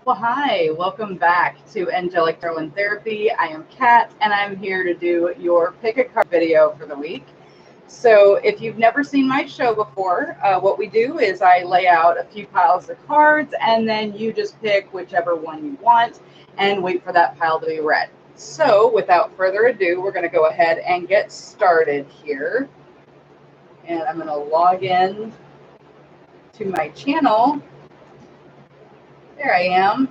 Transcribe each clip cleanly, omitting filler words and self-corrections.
Well, hi, welcome back to Angelic Darwin Therapy. I am Kat, and I'm here to do your pick a card video for the week. So, if you've never seen my show before, what we do is I lay out a few piles of cards, and then you just pick whichever one you want and wait for that pile to be read. So, without further ado, we're going to go ahead and get started here. And I'm going to log in to my channel. There I am.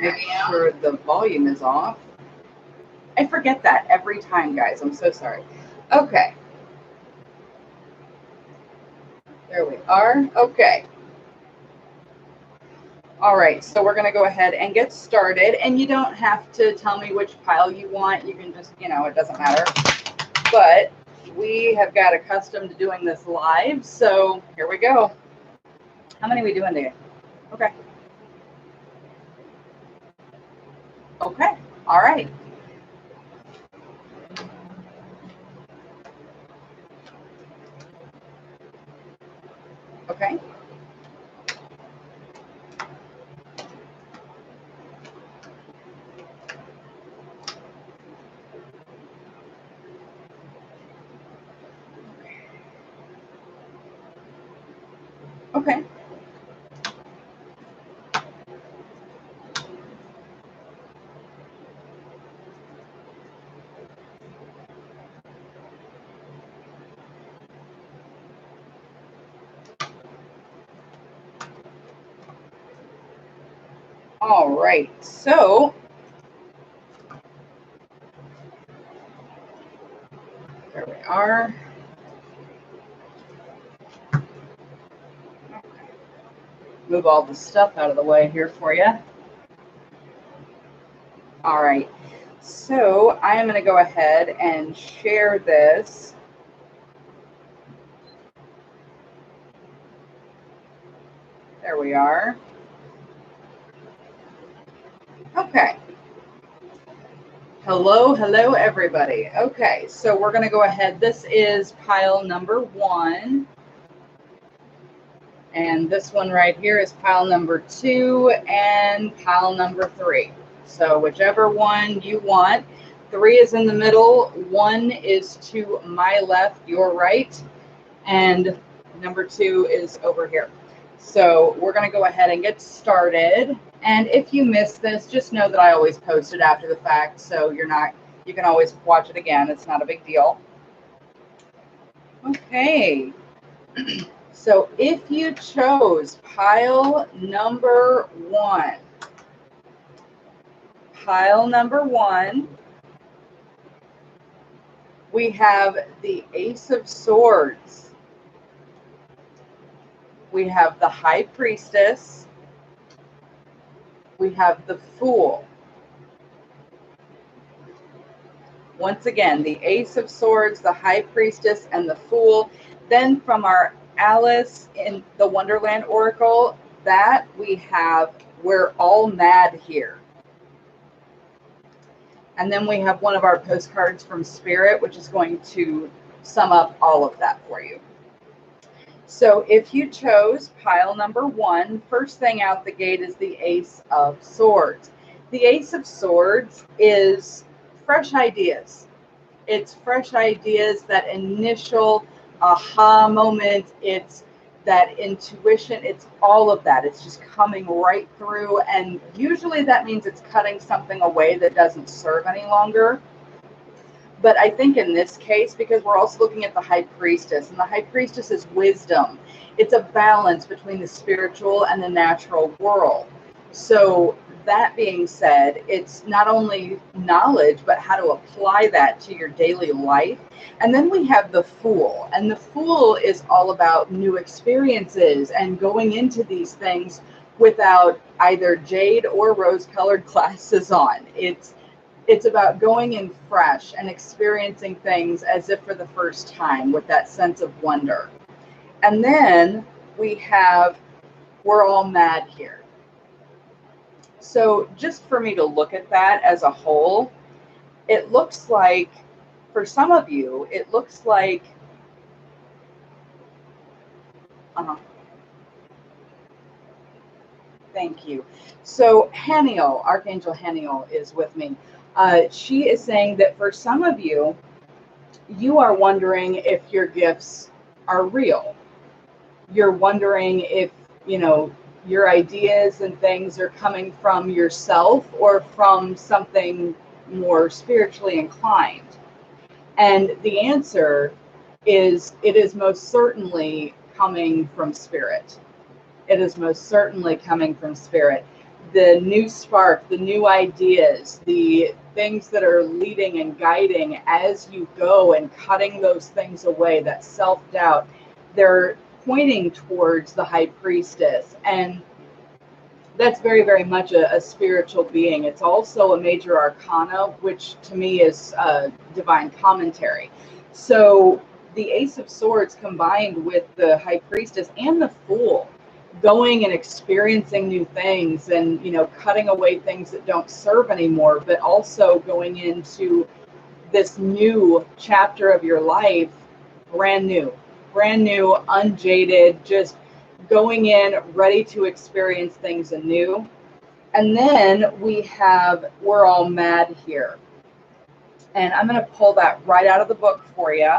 Make sure the volume is off. I forget that every time, guys. I'm so sorry. Okay. There we are. Okay. All right. So we're going to go ahead and get started. And you don't have to tell me which pile you want. You can just, it doesn't matter. But we have got accustomed to doing this live. So here we go. How many are we doing today? Okay. Okay. All right. Okay. Okay. All right. So there we are. Move all the stuff out of the way here for you. All right, so I am going to go ahead and share this. There we are. Okay. Hello, everybody. Okay, so we're going to go ahead. This is pile number 1. And this one right here is pile number 2 and pile number 3. So whichever one you want. 3 is in the middle. 1 is to my left, your right. And number 2 is over here. So we're going to go ahead and get started. And if you missed this, just know that I always post it after the fact. So you can always watch it again. It's not a big deal. Okay. So if you chose pile number 1, we have the Ace of Swords. We have the High Priestess. We have the Fool. Once again, the Ace of Swords, the High Priestess, and the Fool. Then from our Alice in the Wonderland Oracle, that we have We're All Mad Here. And then we have one of our postcards from Spirit, which is going to sum up all of that for you. So if you chose pile number 1, first thing out the gate is the Ace of Swords. The Ace of Swords is fresh ideas. It's fresh ideas, that initial aha moment. It's that intuition. It's all of that. It's just coming right through. And usually that means it's cutting something away that doesn't serve any longer. But I think in this case, because we're also looking at the High Priestess, and the High Priestess is wisdom. It's a balance between the spiritual and the natural world. So that being said, it's not only knowledge, but how to apply that to your daily life. And then we have the Fool. And the Fool is all about new experiences and going into these things without either jade or rose-colored glasses on. It's about going in fresh and experiencing things as if for the first time with that sense of wonder. And then we have We're All Mad Here. So just for me to look at that as a whole, it looks like, for some of you, it looks like, Thank you. So Haniel, Archangel Haniel is with me. She is saying that for some of you, you are wondering if your gifts are real. You're wondering if, you know, your ideas and things are coming from yourself or from something more spiritually inclined. And the answer is it is most certainly coming from spirit. It is most certainly coming from spirit. The new spark, the new ideas, the things that are leading and guiding as you go and cutting those things away, that self-doubt, they're pointing towards the high priestess. And that's very, very much a spiritual being. It's also a major arcana, which to me is divine commentary. So the Ace of Swords combined with the High Priestess and the Fool, going and experiencing new things and, you know, cutting away things that don't serve anymore, but also going into this new chapter of your life, brand new, unjaded, just going in ready to experience things anew. And then we have We're All Mad Here. And I'm going to pull that right out of the book for you.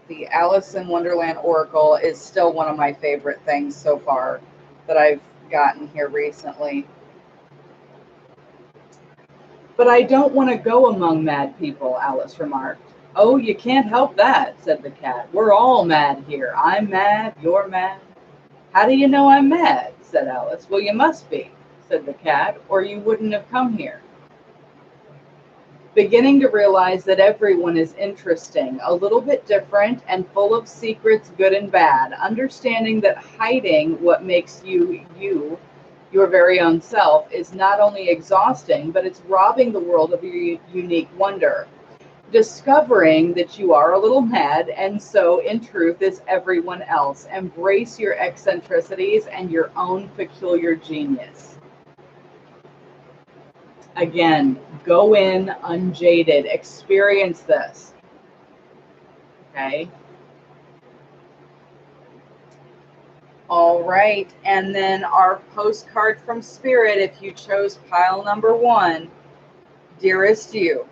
The Alice in Wonderland Oracle is still one of my favorite things so far that I've gotten here recently. But I don't want to go among mad people, Alice remarked. Oh, you can't help that, said the cat. We're all mad here. I'm mad, you're mad. How do you know I'm mad? Said Alice. Well, you must be, said the cat, or you wouldn't have come here. Beginning to realize that everyone is interesting, a little bit different, and full of secrets, good and bad. Understanding that hiding what makes you, your very own self, is not only exhausting, but it's robbing the world of your unique wonder. Discovering that you are a little mad, and so in truth is everyone else. Embrace your eccentricities and your own peculiar genius. Again, go in unjaded, experience this. Okay. All right, and then our postcard from Spirit, if you chose pile number 1, dearest you.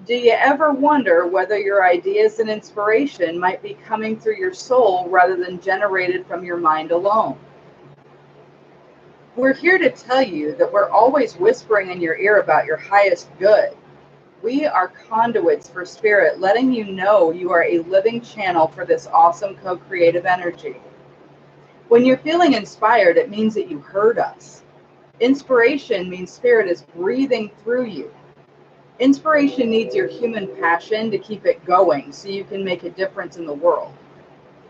Do you ever wonder whether your ideas and inspiration might be coming through your soul rather than generated from your mind alone? We're here to tell you that we're always whispering in your ear about your highest good. We are conduits for Spirit, letting you know you are a living channel for this awesome co-creative energy. When you're feeling inspired, it means that you heard us. Inspiration means Spirit is breathing through you. Inspiration needs your human passion to keep it going so you can make a difference in the world.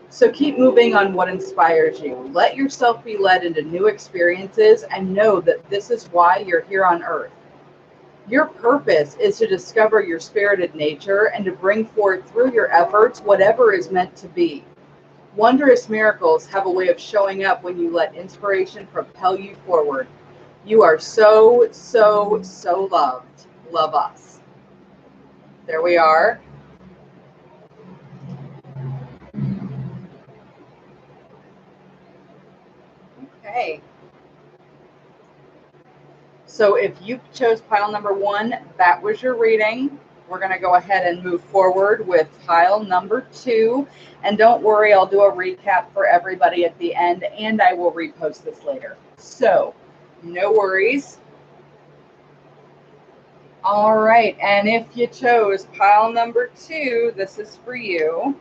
So keep moving on what inspires you. Let yourself be led into new experiences and know that this is why you're here on Earth. Your purpose is to discover your spirited nature and to bring forth through your efforts whatever is meant to be. Wondrous miracles have a way of showing up when you let inspiration propel you forward. You are so, so, so loved. Love us. There we are. Okay. So if you chose pile number 1, that was your reading. We're going to go ahead and move forward with pile number 2. And don't worry, I'll do a recap for everybody at the end, and I will repost this later. So no worries. All right, and if you chose pile number 2, this is for you.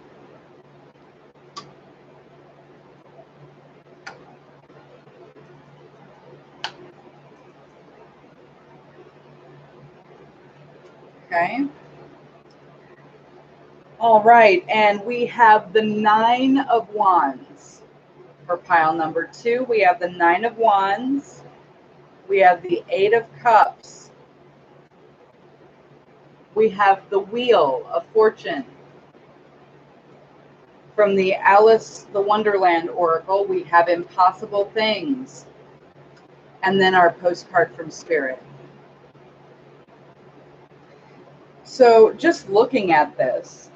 Okay. All right, and we have the 9 of Wands for pile number 2. We have the 9 of Wands. We have the 8 of Cups. We have the Wheel of Fortune. From the Alice the Wonderland Oracle, we have Impossible Things. And then our postcard from Spirit. So just looking at this,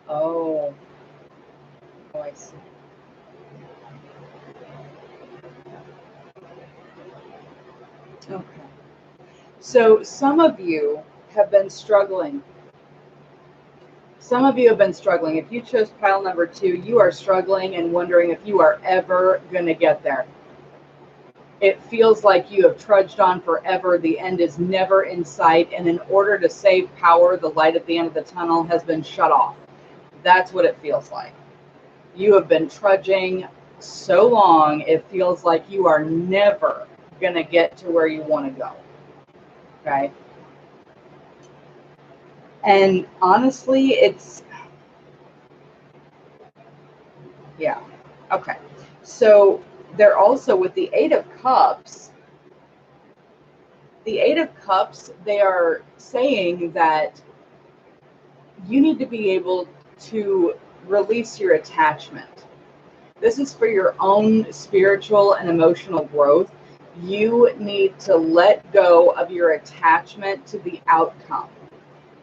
Oh, oh, I see. Okay. So some of you have been struggling. Some of you have been struggling. If you chose pile number 2, you are struggling and wondering if you are ever going to get there. It feels like you have trudged on forever. The end is never in sight. And in order to save power, the light at the end of the tunnel has been shut off. That's what it feels like. You have been trudging so long, it feels like you are never going to get to where you want to go. Okay. And honestly, yeah. Okay. So they're also with the Eight of Cups. The Eight of Cups, they are saying that you need to be able to release your attachment. This is for your own spiritual and emotional growth. You need to let go of your attachment to the outcome.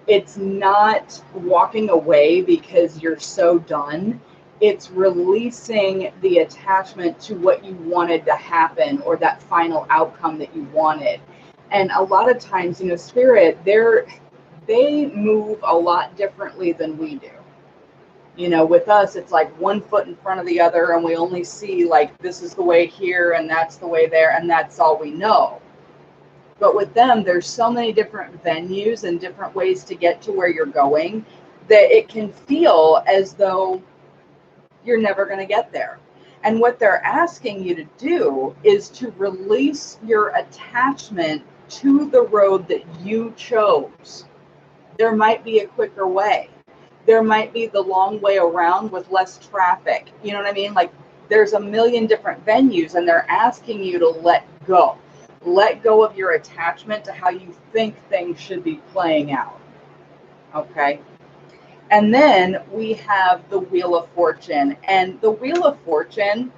It's not walking away because you're so done. It's releasing the attachment to what you wanted to happen or that final outcome that you wanted. And a lot of times, Spirit, they move a lot differently than we do. With us, it's like one foot in front of the other, and we only see like this is the way here and that's the way there, and that's all we know. But with them, there's so many different venues and different ways to get to where you're going that it can feel as though you're never going to get there. And what they're asking you to do is to release your attachment to the road that you chose. There might be a quicker way. There might be the long way around with less traffic. You know what I mean? Like there's a million different venues, and they're asking you to let go. Let go of your attachment to how you think things should be playing out. Okay. And then we have the Wheel of Fortune. And the Wheel of Fortune,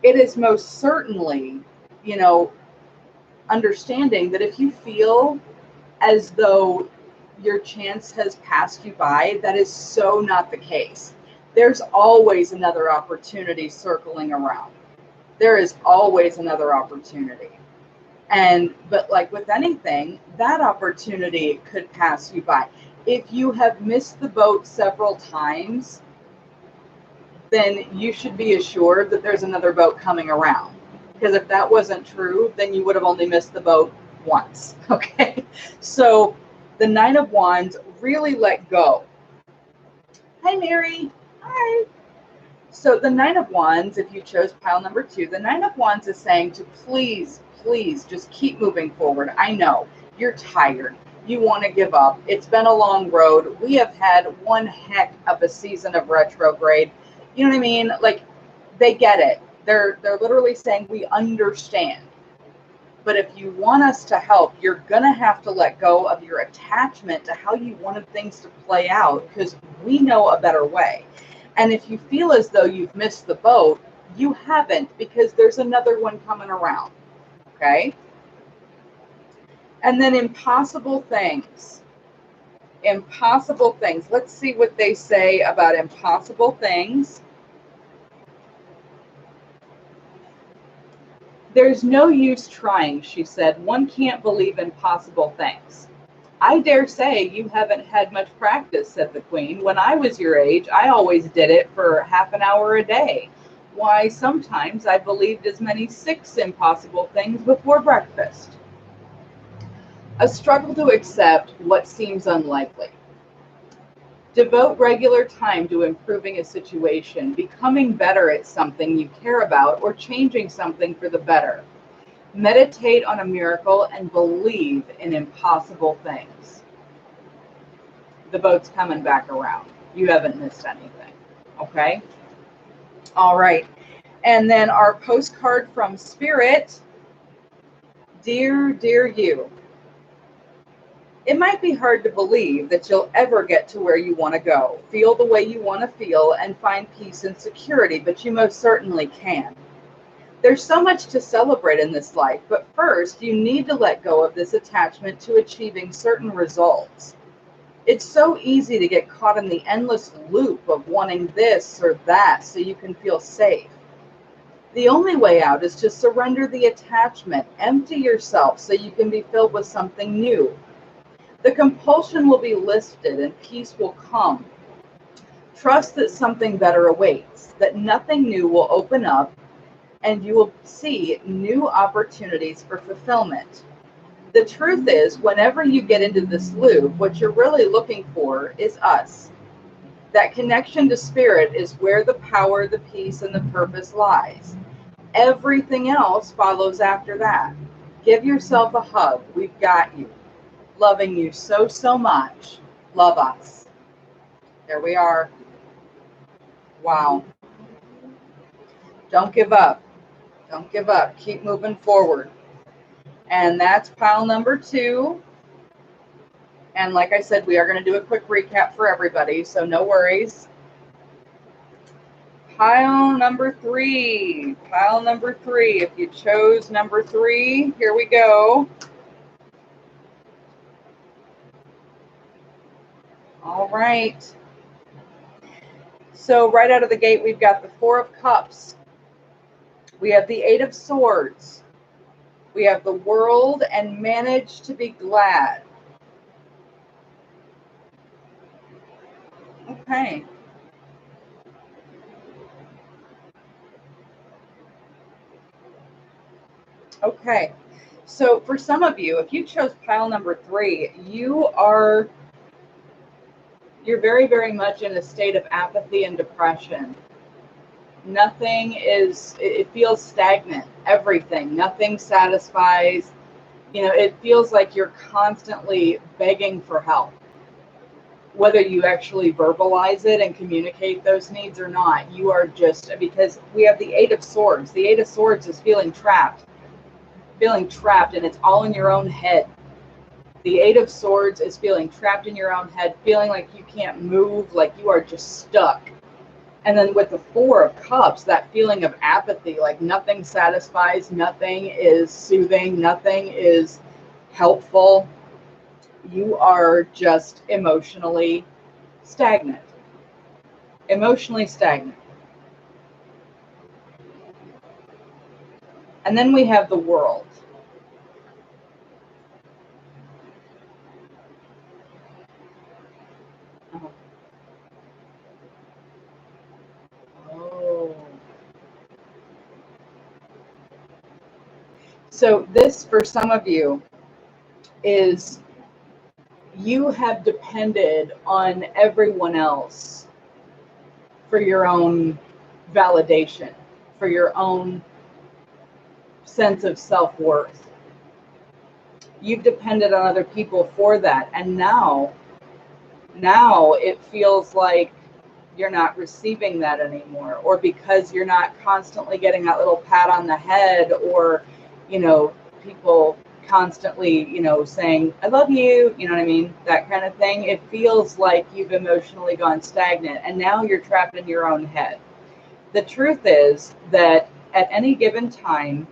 it is most certainly, understanding that if you feel as though your chance has passed you by, that is so not the case. There's always another opportunity circling around. There is always another opportunity. But like with anything, that opportunity could pass you by. If you have missed the boat several times, then you should be assured that there's another boat coming around. Because if that wasn't true, then you would have only missed the boat once. Okay. So the Nine of Wands, really let go. Hi, Mary. Hi. So the Nine of Wands, if you chose pile number 2, the Nine of Wands is saying to please just keep moving forward. I know you're tired. You want to give up. It's been a long road. We have had one heck of a season of retrograde. You know what I mean? Like they get it. They're literally saying we understand. But if you want us to help, you're going to have to let go of your attachment to how you wanted things to play out, because we know a better way. And if you feel as though you've missed the boat, you haven't, because there's another one coming around. Okay? And then impossible things. Impossible things. Let's see what they say about impossible things. There's no use trying, she said. One can't believe impossible things. I dare say you haven't had much practice, said the Queen. When I was your age, I always did it for half an hour a day. Why, sometimes I believed as many 6 impossible things before breakfast. A struggle to accept what seems unlikely. Devote regular time to improving a situation, becoming better at something you care about, or changing something for the better. Meditate on a miracle and believe in impossible things. The boat's coming back around. You haven't missed anything. Okay? All right. And then our postcard from Spirit. Dear you. It might be hard to believe that you'll ever get to where you want to go, feel the way you want to feel, and find peace and security, but you most certainly can. There's so much to celebrate in this life, but first you need to let go of this attachment to achieving certain results. It's so easy to get caught in the endless loop of wanting this or that so you can feel safe. The only way out is to surrender the attachment, empty yourself so you can be filled with something new. The compulsion will be lifted and peace will come. Trust that something better awaits, that nothing new will open up, and you will see new opportunities for fulfillment. The truth is, whenever you get into this loop, what you're really looking for is us. That connection to spirit is where the power, the peace, and the purpose lies. Everything else follows after that. Give yourself a hug. We've got you. Loving you so, so much. Love us. There we are. Wow. Don't give up. Don't give up. Keep moving forward. And that's pile number 2. And like I said, we are going to do a quick recap for everybody, so no worries. Pile number 3. Pile number 3. If you chose number 3, here we go. All right. So right out of the gate, we've got the 4 of Cups. We have the 8 of Swords. We have the World and Manage to be Glad. Okay. Okay. So for some of you, if you chose pile number 3, you're very, very much in a state of apathy and depression. Nothing it feels stagnant, everything. Nothing satisfies. It feels like you're constantly begging for help. Whether you actually verbalize it and communicate those needs or not, you are just, because we have the 8 of Swords. The 8 of Swords is feeling trapped, and it's all in your own head. The 8 of Swords is feeling trapped in your own head, feeling like you can't move, like you are just stuck. And then with the 4 of Cups, that feeling of apathy, like nothing satisfies, nothing is soothing, nothing is helpful. You are just emotionally stagnant. Emotionally stagnant. And then we have the World. Oh. So this, for some of you, is you have depended on everyone else for your own validation, for your own sense of self-worth. You've depended on other people for that. And now it feels like you're not receiving that anymore, or because you're not constantly getting that little pat on the head, or, people constantly, saying, I love you, you know what I mean? That kind of thing. It feels like you've emotionally gone stagnant, and now you're trapped in your own head. The truth is that at any given time,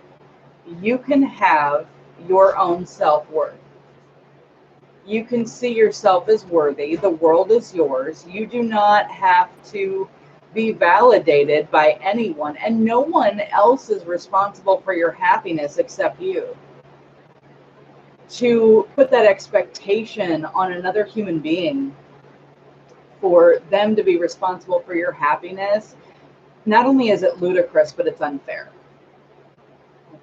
you can have your own self-worth. You can see yourself as worthy. The world is yours. You do not have to be validated by anyone, and no one else is responsible for your happiness except you. To put that expectation on another human being, for them to be responsible for your happiness, not only is it ludicrous, but it's unfair.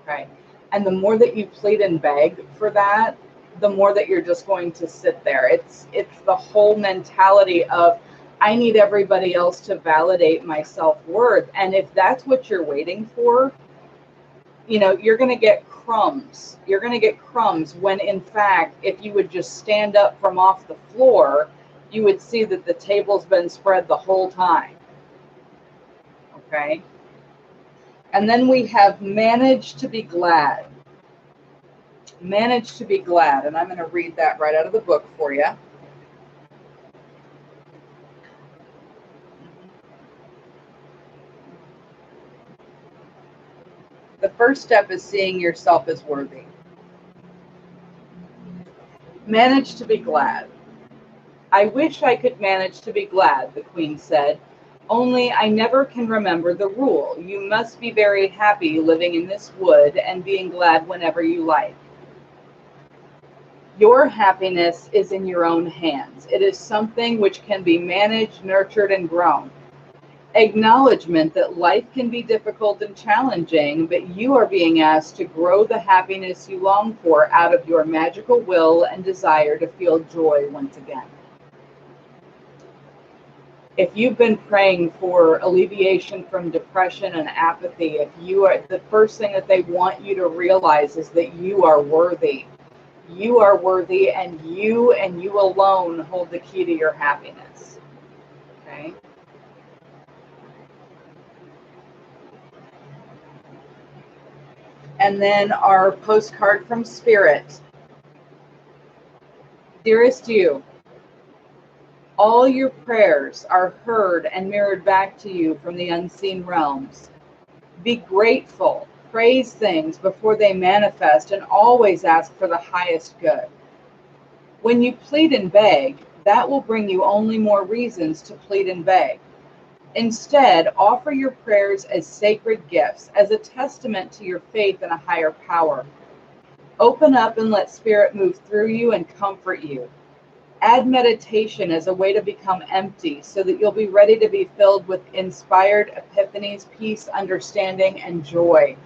Okay. And the more that you plead and beg for that, the more that you're just going to sit there. It's the whole mentality of, I need everybody else to validate my self-worth. And if that's what you're waiting for, you're going to get crumbs. You're going to get crumbs when, in fact, if you would just stand up from off the floor, you would see that the table's been spread the whole time. Okay? And then we have Manage to be Glad. Manage to be glad. And I'm going to read that right out of the book for you. The first step is seeing yourself as worthy. Manage to be glad. I wish I could manage to be glad, the queen said. Only I never can remember the rule. You must be very happy living in this wood and being glad whenever you like. Your happiness is in your own hands. It is something which can be managed, nurtured, and grown. Acknowledgement that life can be difficult and challenging, but you are being asked to grow the happiness you long for out of your magical will and desire to feel joy once again. If you've been praying for alleviation from depression and apathy, if you are, the first thing that they want you to realize is that you are worthy. You are worthy, and you alone hold the key to your happiness. Okay? And then our postcard from Spirit. Dearest you, all your prayers are heard and mirrored back to you from the unseen realms. Be grateful, praise things before they manifest, and always ask for the highest good. When you plead and beg, that will bring you only more reasons to plead and beg. Instead, offer your prayers as sacred gifts, as a testament to your faith in a higher power. Open up and let Spirit move through you and comfort you. Add meditation as a way to become empty so that you'll be ready to be filled with inspired epiphanies, peace, understanding, and joy.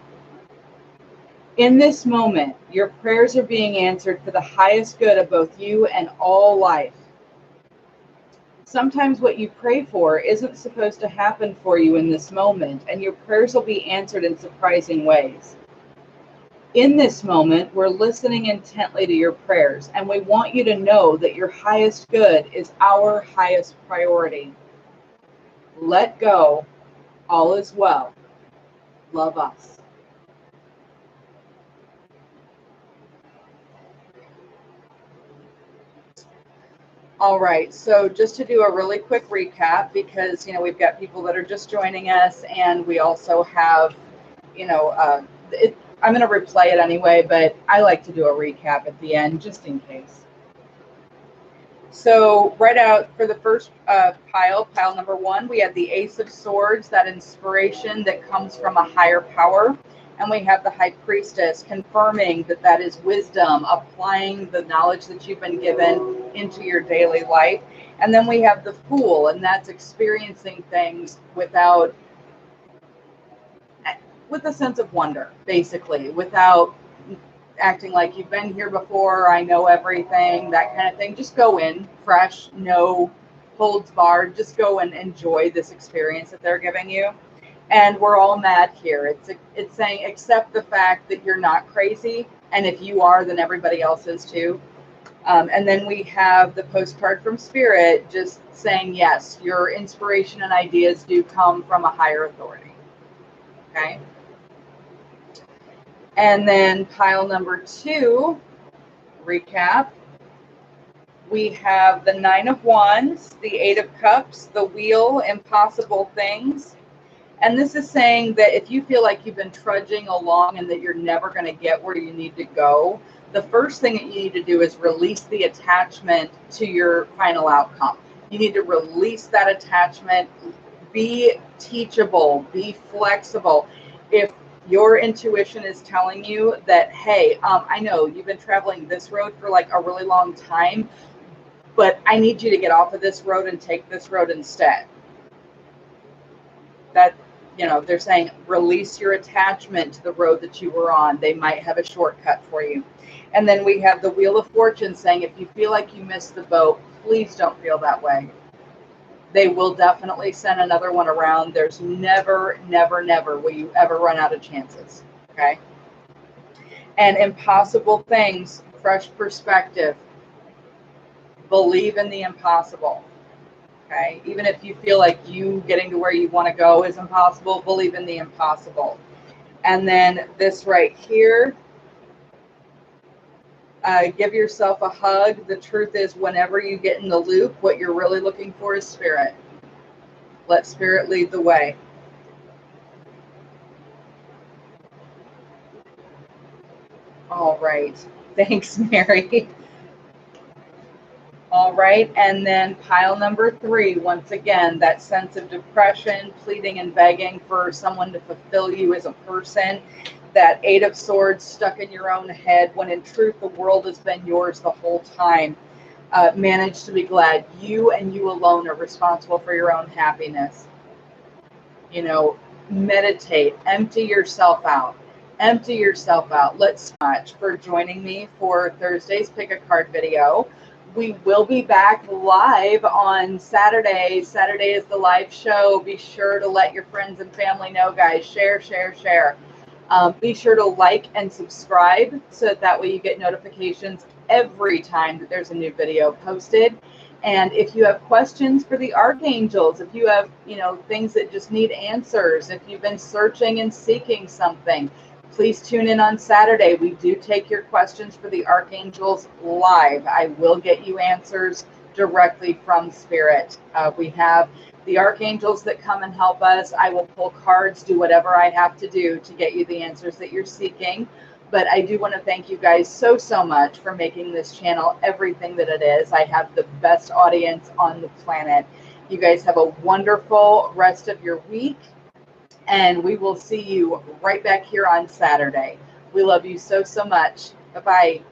In this moment, your prayers are being answered for the highest good of both you and all life. Sometimes what you pray for isn't supposed to happen for you in this moment, and your prayers will be answered in surprising ways. In this moment, we're listening intently to your prayers, and we want you to know that your highest good is our highest priority. Let go. All is well. Love us. All right, so just to do a really quick recap, because we've got people that are just joining us, and we also have, I'm going to replay it anyway, but I like to do a recap at the end just in case. So right out for the first pile number 1, we have the Ace of Swords, that inspiration that comes from a higher power. And we have the High Priestess, confirming that that is wisdom, applying the knowledge that you've been given into your daily life. And then we have the Fool, and that's experiencing things with a sense of wonder, basically, without acting like you've been here before, I know everything, that kind of thing. Just go in fresh, no holds barred. Just go and enjoy this experience that they're giving you. And we're all mad here. It's saying accept the fact that you're not crazy, and if you are, then everybody else is too. And then we have the postcard from Spirit, just saying yes, your inspiration and ideas do come from a higher authority. Okay. And then pile number 2, recap. We have the 9 of Wands, the 8 of Cups, the Wheel, impossible things. And this is saying that if you feel like you've been trudging along and that you're never going to get where you need to go, the first thing that you need to do is release the attachment to your final outcome. You need to release that attachment, be teachable, be flexible. If your intuition is telling you that, hey, I know you've been traveling this road for like a really long time, but I need you to get off of this road and take this road instead. That, they're saying release your attachment to the road that you were on. They might have a shortcut for you. And then we have the Wheel of Fortune saying, if you feel like you missed the boat, please don't feel that way. They will definitely send another one around. There's never, never, never will you ever run out of chances. Okay. And impossible things, fresh perspective. Believe in the impossible. Okay. Even if you feel like you getting to where you want to go is impossible, believe in the impossible. And then this right here, give yourself a hug. The truth is, whenever you get in the loop, what you're really looking for is Spirit. Let Spirit lead the way. All right. Thanks, Mary. All right. right? And then pile number 3, once again, that sense of depression, pleading and begging for someone to fulfill you as a person. That 8 of Swords stuck in your own head when in truth the world has been yours the whole time. Manage to be glad. You and you alone are responsible for your own happiness. You know, meditate, empty yourself out. Empty yourself out. Let's much for joining me for Thursday's Pick a Card video. We will be back live on Saturday. Saturday is the live show. Be sure to let your friends and family know, guys. Share, share, share. Be sure to like and subscribe so that way you get notifications every time that there's a new video posted. And if you have questions for the archangels, if you have, things that just need answers, if you've been searching and seeking something, please tune in on Saturday. We do take your questions for the archangels live. I will get you answers directly from Spirit. We have the archangels that come and help us. I will pull cards, do whatever I have to do to get you the answers that you're seeking. But I do want to thank you guys so much for making this channel everything that it is. I have the best audience on the planet. You guys have a wonderful rest of your week, and we will see you right back here on Saturday. We love you so much. Bye-bye.